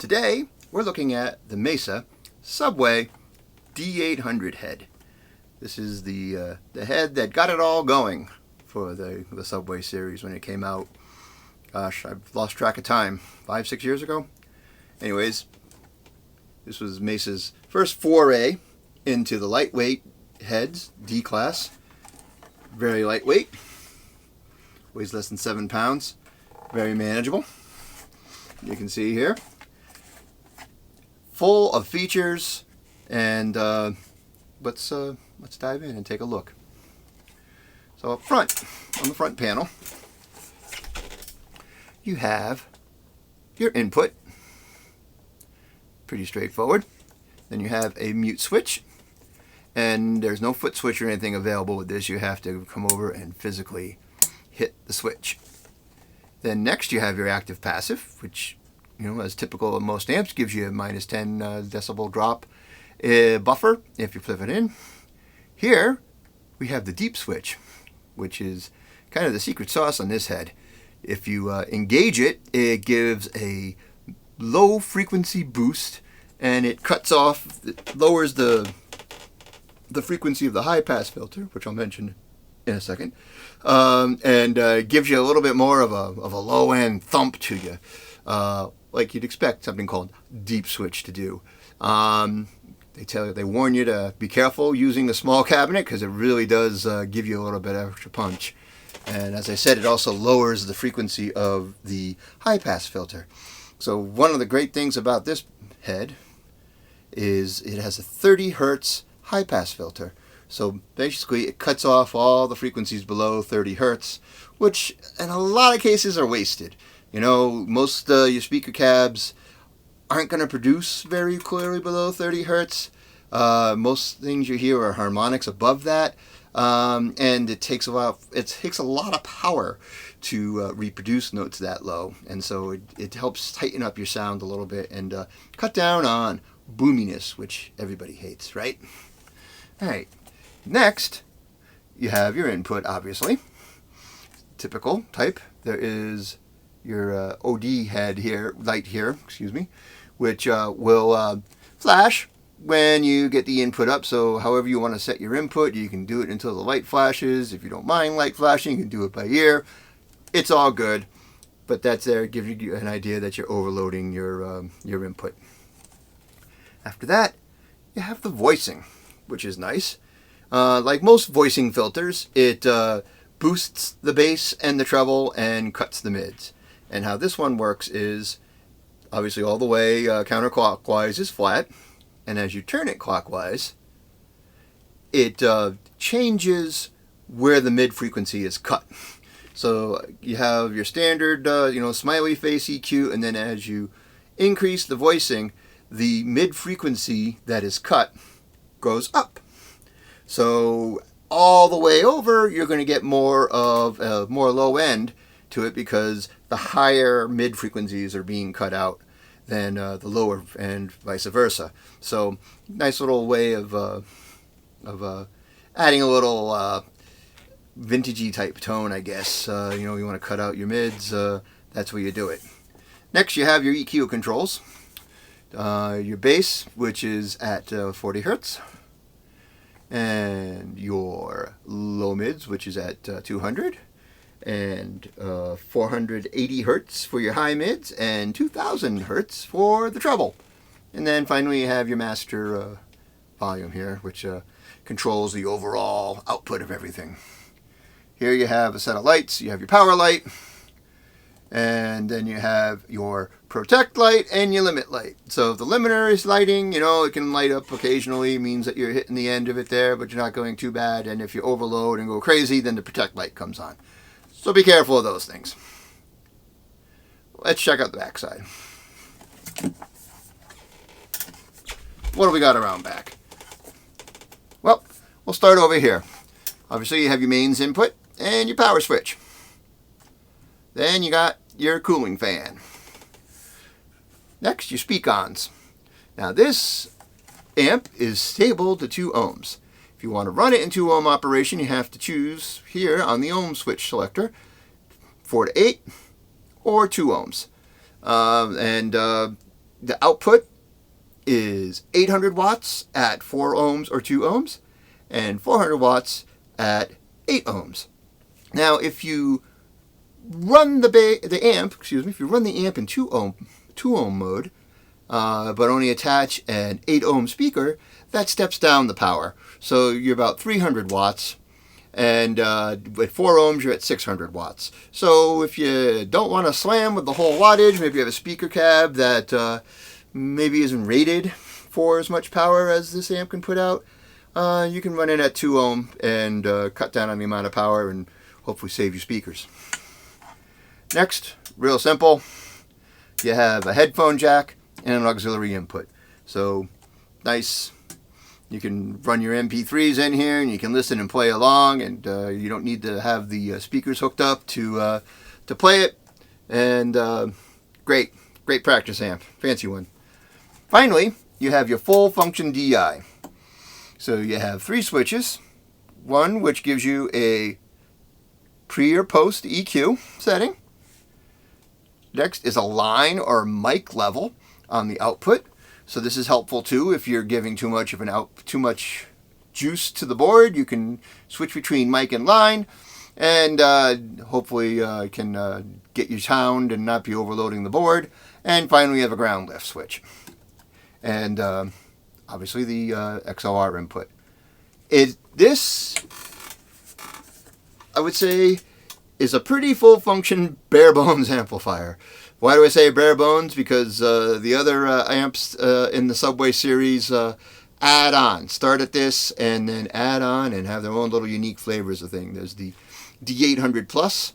Today, we're looking at the Mesa Subway D800 head. This is the head that got it all going for the Subway series when it came out. Gosh, I've lost track of time. 5-6 years ago? Anyways, this was Mesa's first foray into the lightweight heads, D-class. Very lightweight. Weighs less than 7 pounds. Very manageable. You can see here. Full of features, and let's dive in and take a look. So up front, on the front panel, you have your input. Pretty straightforward. Then you have a mute switch, and there's no foot switch or anything available with this. You have to come over and physically hit the switch. Then next you have your active passive, which, you know, as typical of most amps, gives you a -10 decibel drop buffer if you flip it in. Here we have the deep switch, which is kind of the secret sauce on this head. If you engage it, it gives a low frequency boost, and it lowers the frequency of the high pass filter, which I'll mention in a second, and gives you a little bit more of a low end thump to you, like you'd expect something called deep switch to do. They warn you to be careful using the small cabinet because it really does give you a little bit of extra punch. And as I said, it also lowers the frequency of the high pass filter. So one of the great things about this head is it has a 30 hertz high pass filter. So basically it cuts off all the frequencies below 30 hertz, which in a lot of cases are wasted. You know, most your speaker cabs aren't going to produce very clearly below 30 hertz. Most things you hear are harmonics above that, and it takes a lot of power to reproduce notes that low, and so it helps tighten up your sound a little bit and cut down on boominess, which everybody hates, right? All right. Next, you have your input, obviously. Typical type. There is your OD head here, light here, excuse me, which will flash when you get the input up. So however you want to set your input, you can do it until the light flashes. If you don't mind light flashing, you can do it by ear. It's all good, but that's there to give you an idea that you're overloading your input. After that, you have the voicing, which is nice. Like most voicing filters, it boosts the bass and the treble and cuts the mids. And how this one works is, obviously all the way counterclockwise is flat, and as you turn it clockwise, it changes where the mid frequency is cut. So you have your standard, smiley face EQ, and then as you increase the voicing, the mid frequency that is cut goes up. So all the way over, you're going to get more of a more low end to it because the higher mid frequencies are being cut out than the lower, and vice versa. So nice little way of adding a little vintagey type tone, I guess. You want to cut out your mids, that's where you do it. Next, you have your EQ controls. Your bass, which is at 40 hertz. And your low mids, which is at 200, and 480 hertz for your high mids, and 2000 hertz for the treble. And then finally you have your master volume here, which controls the overall output of everything. Here you have a set of lights. You have your power light, and then you have your protect light and your limit light. So if the limiter is lighting, it can light up occasionally, means that you're hitting the end of it there, but you're not going too bad. And if you overload and go crazy, then the protect light comes on. So be careful of those things. Let's check out the back side. What do we got around back? Well, we'll start over here. Obviously you have your mains input and your power switch. Then you got your cooling fan. Next, your speak-ons. Now this amp is stable to 2 ohms. If you want to run it in 2 ohm operation, you have to choose here on the ohm switch selector 4 to 8 or 2 ohms. The output is 800 watts at 4 ohms or 2 ohms, and 400 watts at 8 ohms. Now, if you run the amp, if you run the amp in 2 ohm mode, but only attach an 8 ohm speaker, that steps down the power. So you're about 300 watts, and at 4 ohms you're at 600 watts. So if you don't want to slam with the whole wattage, maybe you have a speaker cab that maybe isn't rated for as much power as this amp can put out, you can run it at 2 ohm and cut down on the amount of power and hopefully save your speakers. Next, real simple, you have a headphone jack and an auxiliary input. So nice, you can run your MP3s in here and you can listen and play along, and you don't need to have the speakers hooked up to play it. And great practice amp, fancy one. Finally, you have your full function DI. So you have 3 switches, one which gives you a pre or post EQ setting. Next is a line or mic level on the output. So this is helpful too if you're giving too much juice to the board. You can switch between mic and line, and hopefully can get your sound and not be overloading the board. And finally, you have a ground lift switch, and obviously the XLR input. This, I would say, is a pretty full function bare bones amplifier. Why do I say bare bones? Because the other amps in the Subway series add on, start at this and then add on and have their own little unique flavors of thing. There's the D800 Plus,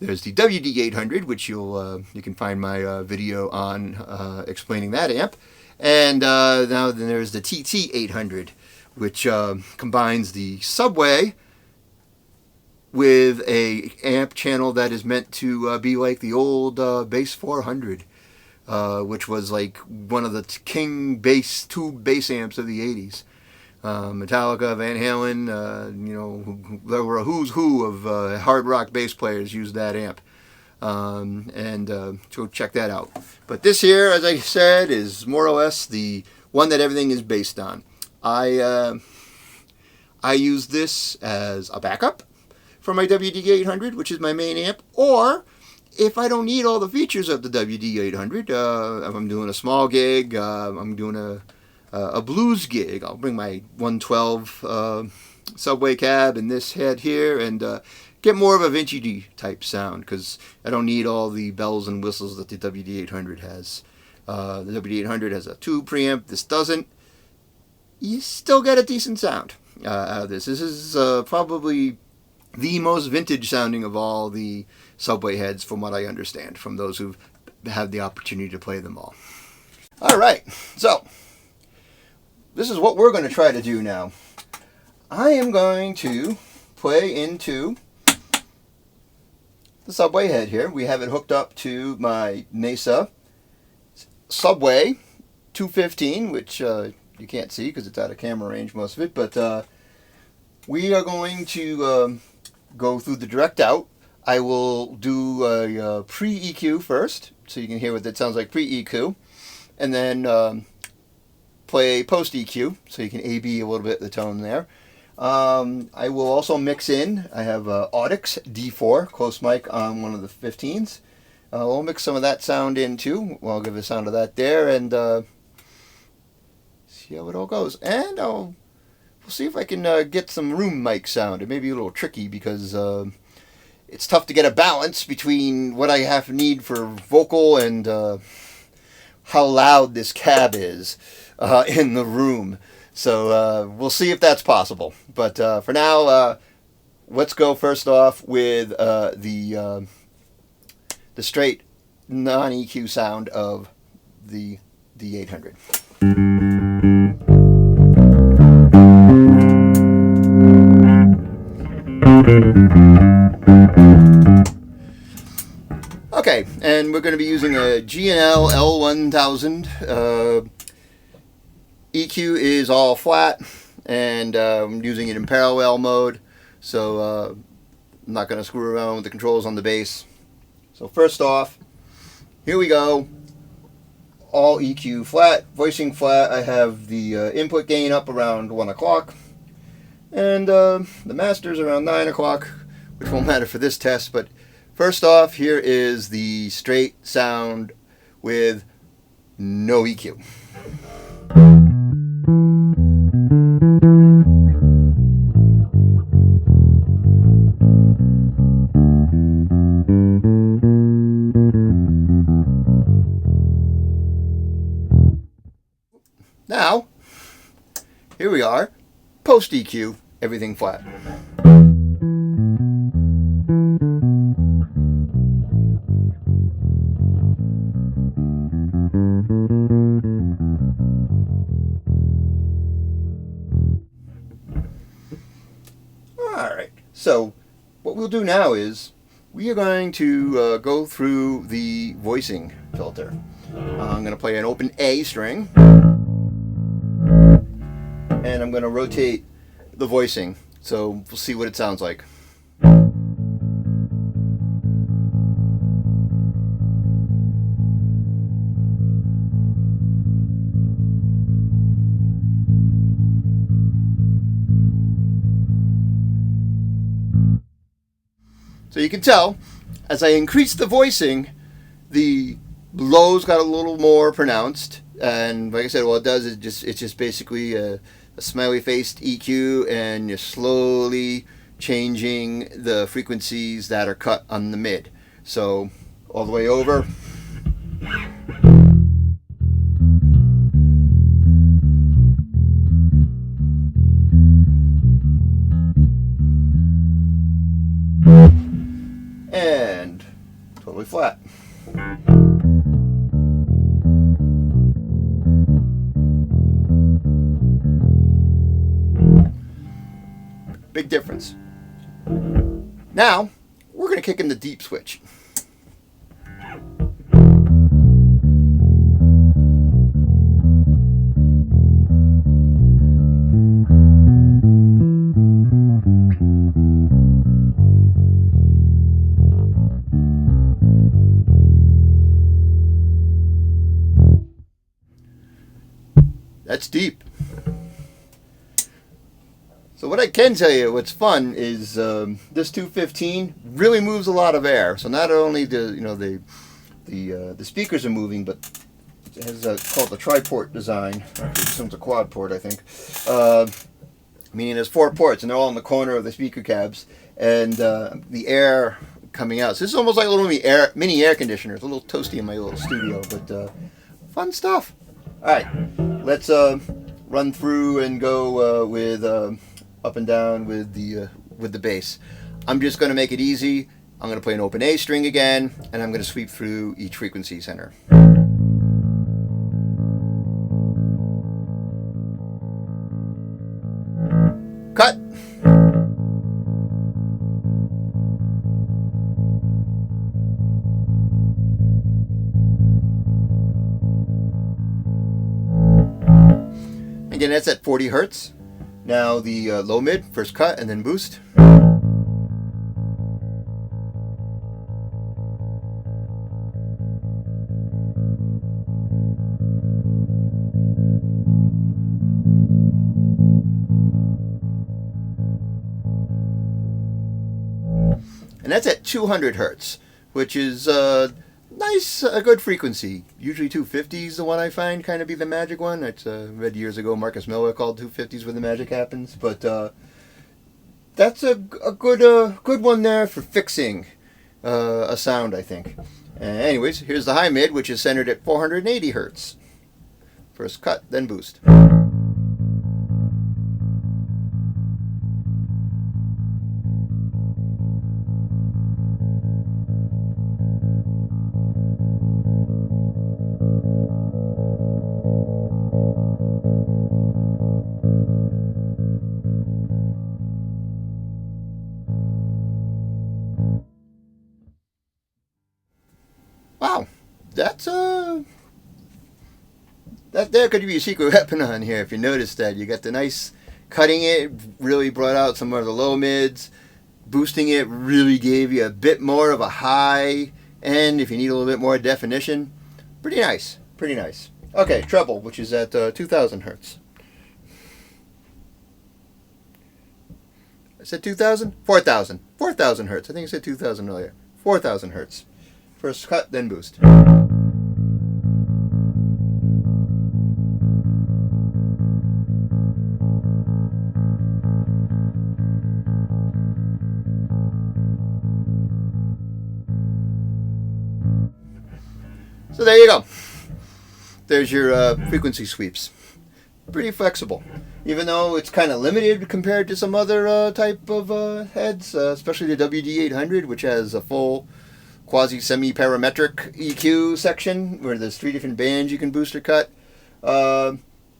there's the WD800, which you can find my video on explaining that amp, and now then there's the TT800, which combines the Subway with a amp channel that is meant to be like the old Bass 400, which was like one of the king tube bass amps of the 80s. Metallica, Van Halen, there were a who's who of hard rock bass players used that amp. So check that out. But this here, as I said, is more or less the one that everything is based on. I use this as a backup for my WD800, which is my main amp, or if I don't need all the features of the WD800, if I'm doing a small gig, I'm doing a blues gig, I'll bring my 112 Subway cab and this head here and get more of a vintage type sound, because I don't need all the bells and whistles that the WD800 has. The WD800 has a tube preamp, this doesn't. You still get a decent sound out of this. This is probably the most vintage sounding of all the Subway heads, from what I understand, from those who've had the opportunity to play them all. Alright, so this is what we're going to try to do now. I am going to play into the Subway head here. We have it hooked up to my Mesa Subway 215, which you can't see because it's out of camera range, most of it, but we are going to go through the direct out. I will do a pre-EQ first, so you can hear what that sounds like pre-EQ, and then play post-EQ, so you can A-B a little bit the tone there. I will also mix in, I have Audix D4, close mic on one of the 15s. We'll mix some of that sound in too. I'll give a sound of that there, and see how it all goes. And we'll see if I can get some room mic sound. It may be a little tricky because it's tough to get a balance between what I need for vocal and how loud this cab is in the room. So we'll see if that's possible. But for now, let's go first off with the straight non-EQ sound of the D800. Okay, and we're going to be using a G&L L1000. EQ is all flat, and I'm using it in parallel mode, so I'm not going to screw around with the controls on the bass. So first off, here we go. all EQ flat, voicing flat. I have the input gain up around 1 o'clock, and the master's around 9 o'clock, which won't matter for this test. But first off, here is the straight sound with no EQ. Now, here we are, post EQ, everything flat. Alright, so what we'll do now is we are going to go through the voicing filter. I'm going to play an open A string, and I'm going to rotate the voicing, so we'll see what it sounds like. So you can tell, as I increase the voicing, the lows got a little more pronounced, and like I said, what it does is it's just basically a smiley faced EQ, and you're slowly changing the frequencies that are cut on the mid. So all the way over. And totally flat. Big difference. Now, we're going to kick in the deep switch. That's deep. So what I can tell you, what's fun is this 215 really moves a lot of air. So not only the speakers are moving, but it has called the tri-port design. Actually, this one's a quad port, I think. Meaning there's 4 ports, and they're all in the corner of the speaker cabs, and the air coming out. So this is almost like a little mini air conditioner. It's a little toasty in my little studio, but fun stuff. All right, let's run through and go with up and down with the bass. I'm just going to make it easy. I'm going to play an open A string again, and I'm going to sweep through each frequency center. Cut. Again, that's at 40 hertz. Now the low mid, first cut and then boost. And that's at 200 hertz, which is nice, a good frequency. Usually 250 is the one I find kind of be the magic one. I read years ago Marcus Miller called 250s where the magic happens, but that's a good one there for fixing a sound, I think. Anyways, here's the high mid, which is centered at 480 hertz. First cut, then boost. Wow, that's that there could be a secret weapon on here. If you notice that, you got the nice cutting it, really brought out some of the low mids. Boosting it really gave you a bit more of a high end if you need a little bit more definition. Pretty nice. Pretty nice. Okay, treble, which is at 2,000 hertz. I said 2,000? 4,000. 4,000 hertz. I think I said 2,000 earlier. 4,000 hertz. First cut, then boost. So there you go. There's your frequency sweeps. Pretty flexible. Even though it's kind of limited compared to some other type of heads, especially the WD800, which has a full quasi-semi-parametric EQ section where there's 3 different bands you can boost or cut.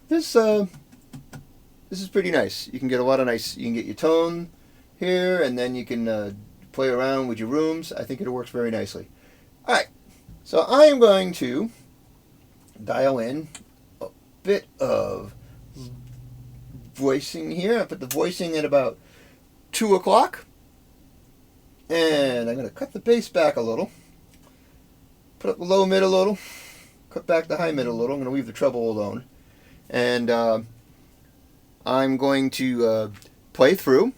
This is pretty nice. You can get a lot of nice. You can get your tone here, and then you can play around with your rooms. I think it works very nicely. All right, so I am going to dial in a bit of voicing here. I put the voicing at about 2 o'clock. And I'm going to cut the bass back a little. Put up the low mid a little. Cut back the high mid a little. I'm going to leave the treble alone. And I'm going to play through.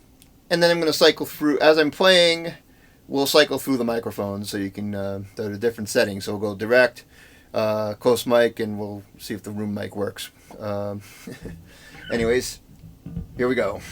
And then I'm going to cycle through. As I'm playing, we'll cycle through the microphones so you can, they're the different settings. So we'll go direct, close mic, and we'll see if the room mic works. Anyways, here we go.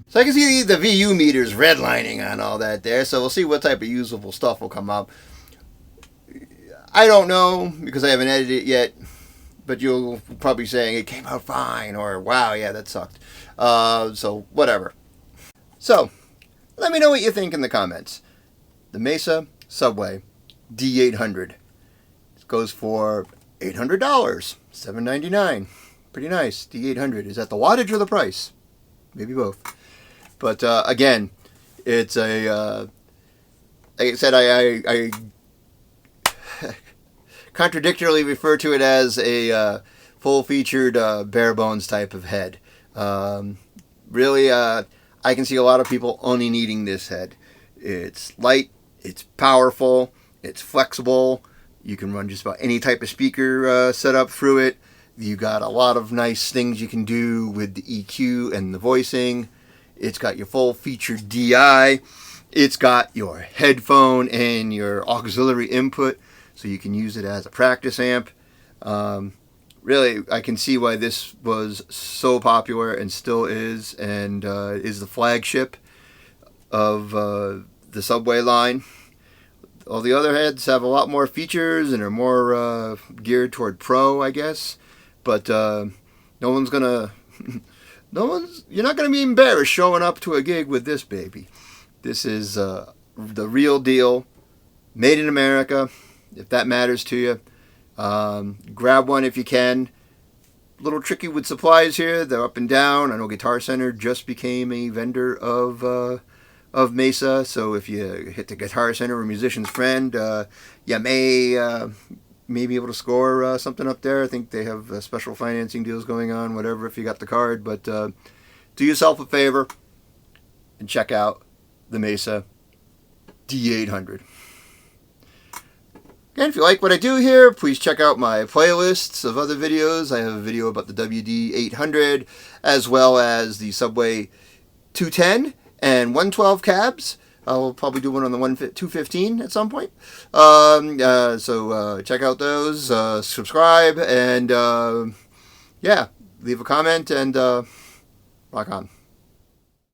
So I can see the VU meters redlining on all that there, so we'll see what type of usable stuff will come up. I don't know, because I haven't edited it yet, but you'll probably saying it came out fine, or wow, yeah, that sucked. So, whatever. So, let me know what you think in the comments. The Mesa Subway D800. It goes for $800, $799. Pretty nice, D800. Is that the wattage or the price? Maybe both. But again, it's a, like I said, I contradictorily refer to it as a full-featured bare bones type of head. Really, I can see a lot of people only needing this head. It's light, it's powerful, it's flexible. You can run just about any type of speaker setup through it. You got a lot of nice things you can do with the EQ and the voicing. It's got your full featured DI. It's got your headphone and your auxiliary input, so you can use it as a practice amp. Really, I can see why this was so popular and still is, and is the flagship of the Subway line. All the other heads have a lot more features and are more geared toward pro, I guess. But you're not going to be embarrassed showing up to a gig with this baby. This is the real deal, made in America, if that matters to you. Grab one if you can. A little tricky with supplies here. They're up and down. I know Guitar Center just became a vendor of Mesa, so if you hit the Guitar Center or Musician's Friend, you may be able to score something up there. I think they have special financing deals going on, whatever, if you got the card. But do yourself a favor and check out the Mesa D800. Again, if you like what I do here, please check out my playlists of other videos. I have a video about the WD800 as well as the Subway 210 and 112 cabs. I'll probably do one on the 215 at some point. So check out those, subscribe, and yeah, leave a comment, and rock on.